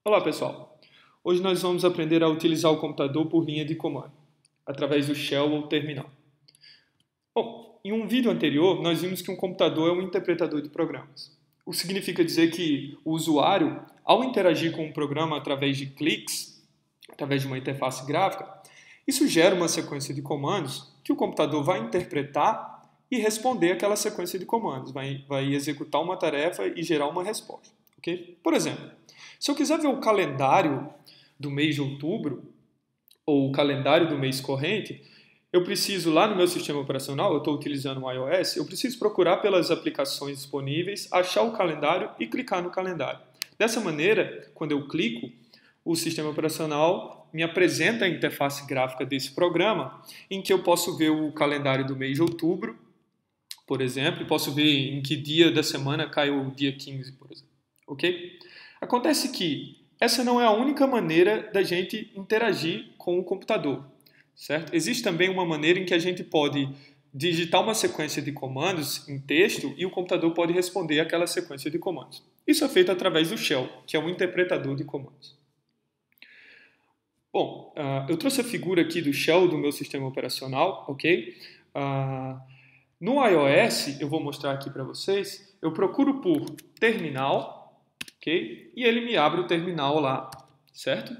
Olá pessoal, hoje nós vamos aprender a utilizar o computador por linha de comando, através do shell ou terminal. Bom, em um vídeo anterior nós vimos que um computador é um interpretador de programas. O que significa dizer que o usuário, ao interagir com um programa através de cliques, através de uma interface gráfica, isso gera uma sequência de comandos que o computador vai interpretar e responder aquela sequência de comandos, vai executar uma tarefa e gerar uma resposta. Okay? Por exemplo, se eu quiser ver o calendário do mês de outubro, ou o calendário do mês corrente, eu preciso, lá no meu sistema operacional, eu estou utilizando o iOS, eu preciso procurar pelas aplicações disponíveis, achar o calendário e clicar no calendário. Dessa maneira, quando eu clico, o sistema operacional me apresenta a interface gráfica desse programa, em que eu posso ver o calendário do mês de outubro, por exemplo, e posso ver em que dia da semana cai o dia 15, por exemplo. Ok? Acontece que essa não é a única maneira da gente interagir com o computador, certo? Existe também uma maneira em que a gente pode digitar uma sequência de comandos em texto e o computador pode responder aquela sequência de comandos. Isso é feito através do shell, que é um interpretador de comandos. Bom, eu trouxe a figura aqui do shell do meu sistema operacional, ok? No iOS, eu vou mostrar aqui para vocês, eu procuro por terminal, ok? E ele me abre o terminal lá, certo?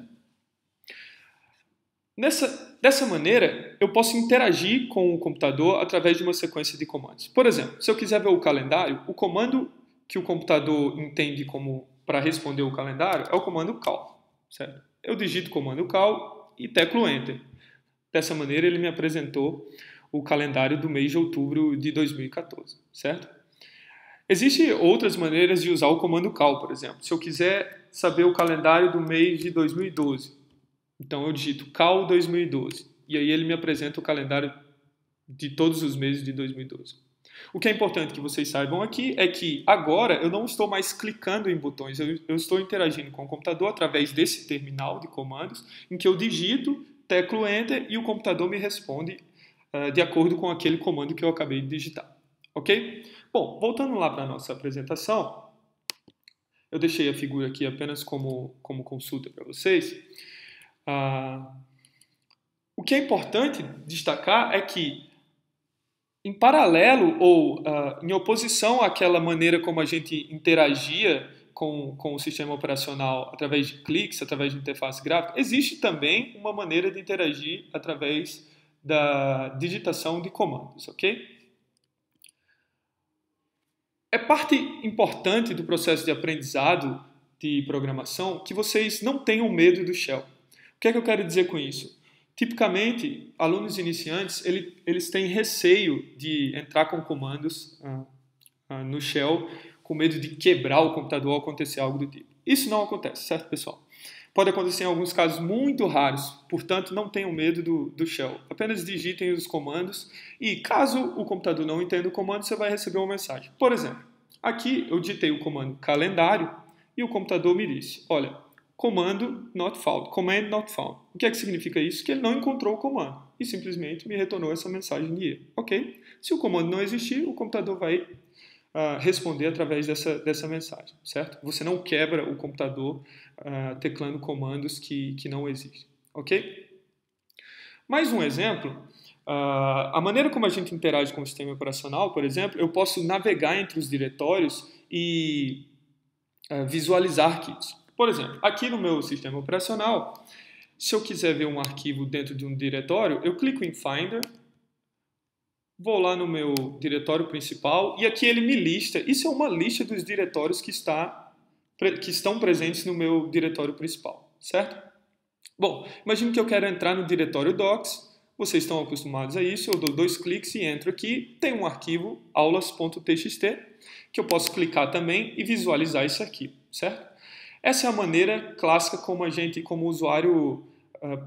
Dessa maneira, eu posso interagir com o computador através de uma sequência de comandos. Por exemplo, se eu quiser ver o calendário, o comando que o computador entende como para responder o calendário é o comando call, certo? Eu digito o comando call e teclo Enter. Dessa maneira, ele me apresentou o calendário do mês de outubro de 2014, certo? Existem outras maneiras de usar o comando call, por exemplo. Se eu quiser saber o calendário do mês de 2012, então eu digito call 2012 e aí ele me apresenta o calendário de todos os meses de 2012. O que é importante que vocês saibam aqui é que agora eu não estou mais clicando em botões, eu estou interagindo com o computador através desse terminal de comandos em que eu digito, teclo Enter e o computador me responde de acordo com aquele comando que eu acabei de digitar. Ok? Bom, voltando lá para a nossa apresentação, eu deixei a figura aqui apenas como consulta para vocês. O que é importante destacar é que, em paralelo ou em oposição àquela maneira como a gente interagia com o sistema operacional através de cliques, através de interface gráfica, existe também uma maneira de interagir através da digitação de comandos, ok? É parte importante do processo de aprendizado de programação que vocês não tenham medo do shell. O que é que eu quero dizer com isso? Tipicamente, alunos iniciantes, eles têm receio de entrar com comandos no shell com medo de quebrar o computador ou acontecer algo do tipo. Isso não acontece, certo, pessoal? Pode acontecer em alguns casos muito raros, portanto, não tenham medo do shell. Apenas digitem os comandos e, caso o computador não entenda o comando, você vai receber uma mensagem. Por exemplo, aqui eu digitei o comando calendário e o computador me disse, olha, comando not found, command not found. O que é que significa isso? Que ele não encontrou o comando e simplesmente me retornou essa mensagem de erro. Ok? Se o comando não existir, o computador vai responder através dessa mensagem, certo? Você não quebra o computador teclando comandos que não existem, ok? Mais um exemplo, a maneira como a gente interage com o sistema operacional, por exemplo, eu posso navegar entre os diretórios e visualizar arquivos. Por exemplo, aqui no meu sistema operacional, se eu quiser ver um arquivo dentro de um diretório, eu clico em Finder, vou lá no meu diretório principal e aqui ele me lista. Isso é uma lista dos diretórios que estão presentes no meu diretório principal, certo? Bom, imagine que eu quero entrar no diretório Docs. Vocês estão acostumados a isso. Eu dou 2 cliques e entro aqui. Tem um arquivo aulas.txt que eu posso clicar também e visualizar esse arquivo, certo? Essa é a maneira clássica como a gente, como usuário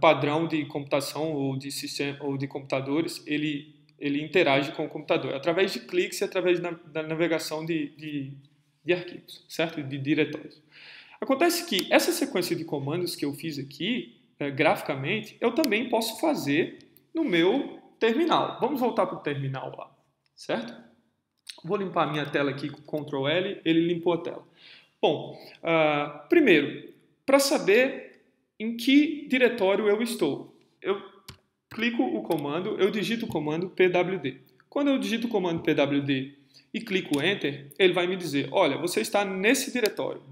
padrão de computação ou de sistema ou de computadores, ele interage com o computador, através de cliques e através da navegação de arquivos, certo? De diretórios. Acontece que essa sequência de comandos que eu fiz aqui, graficamente, eu também posso fazer no meu terminal. Vamos voltar para o terminal lá, certo? Vou limpar a minha tela aqui com Ctrl L, ele limpou a tela. Bom, primeiro, para saber em que diretório eu estou. Eu clico o comando, eu digito o comando pwd. Quando eu digito o comando pwd e clico Enter, ele vai me dizer, olha, você está nesse diretório,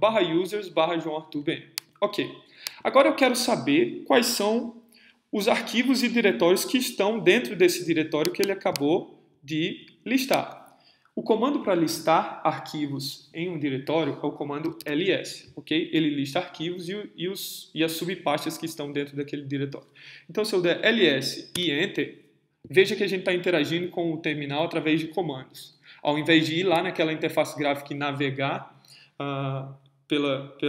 /users/joãoarturbm. Ok. Agora eu quero saber quais são os arquivos e diretórios que estão dentro desse diretório que ele acabou de listar. O comando para listar arquivos em um diretório é o comando ls, ok? Ele lista arquivos e as subpastas que estão dentro daquele diretório. Então, se eu der ls e enter, veja que a gente está interagindo com o terminal através de comandos. Ao invés de ir lá naquela interface gráfica e navegar pela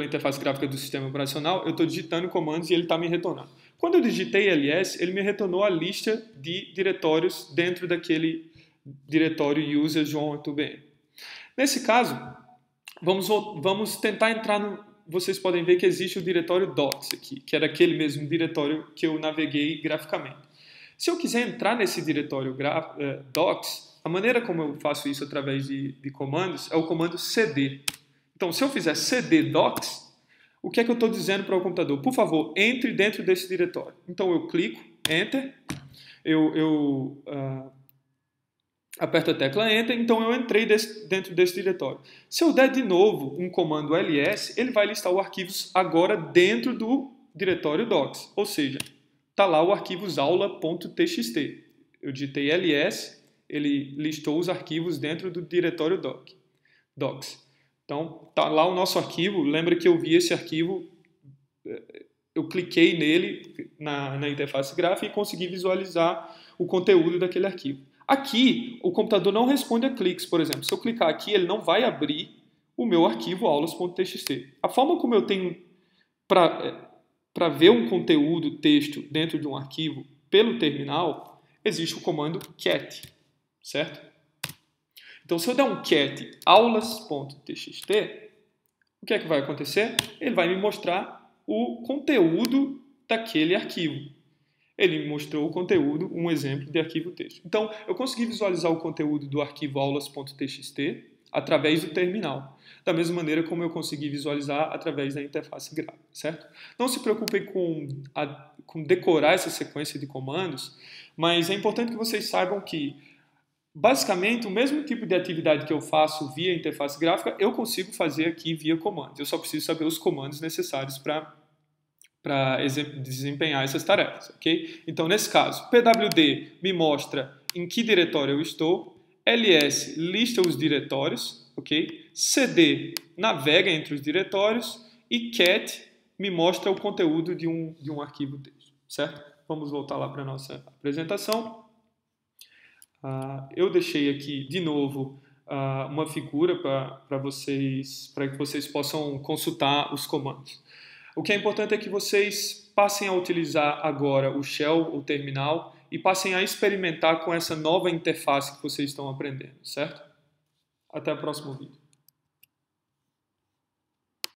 interface gráfica do sistema operacional, eu estou digitando comandos e ele está me retornando. Quando eu digitei ls, ele me retornou a lista de diretórios dentro daquele diretório users joão.bm. Nesse caso, vamos tentar entrar no... Vocês podem ver que existe o diretório docs aqui, que era aquele mesmo diretório que eu naveguei graficamente. Se eu quiser entrar nesse diretório docs, a maneira como eu faço isso através de comandos é o comando cd. Então, se eu fizer cd docs, o que é que eu estou dizendo para o computador? Por favor, entre dentro desse diretório. Então, eu clico, Enter, eu aperto a tecla Enter, então eu entrei dentro desse diretório. Se eu der de novo um comando ls, ele vai listar os arquivos agora dentro do diretório docs, ou seja, está lá o arquivo aula.txt. Eu digitei ls, ele listou os arquivos dentro do diretório docs. Então, está lá o nosso arquivo. Lembra que eu vi esse arquivo, eu cliquei nele na interface gráfica e consegui visualizar o conteúdo daquele arquivo. Aqui, o computador não responde a cliques, por exemplo. Se eu clicar aqui, ele não vai abrir o meu arquivo aulas.txt. A forma como eu tenho para ver um conteúdo, texto, dentro de um arquivo pelo terminal, existe o comando cat, certo? Então, se eu der um cat aulas.txt, o que é que vai acontecer? Ele vai me mostrar o conteúdo daquele arquivo. Ele me mostrou o conteúdo, um exemplo de arquivo texto. Então, eu consegui visualizar o conteúdo do arquivo aulas.txt através do terminal, da mesma maneira como eu consegui visualizar através da interface gráfica, certo? Não se preocupem com decorar essa sequência de comandos, mas é importante que vocês saibam que basicamente, o mesmo tipo de atividade que eu faço via interface gráfica, eu consigo fazer aqui via comandos. Eu só preciso saber os comandos necessários para desempenhar essas tarefas, ok? Então, nesse caso, pwd me mostra em que diretório eu estou, ls lista os diretórios, ok? cd navega entre os diretórios e cat me mostra o conteúdo de um arquivo texto, certo? Vamos voltar lá para a nossa apresentação. Eu deixei aqui, de novo, uma figura para que vocês possam consultar os comandos. O que é importante é que vocês passem a utilizar agora o shell, o terminal, e passem a experimentar com essa nova interface que vocês estão aprendendo, certo? Até o próximo vídeo.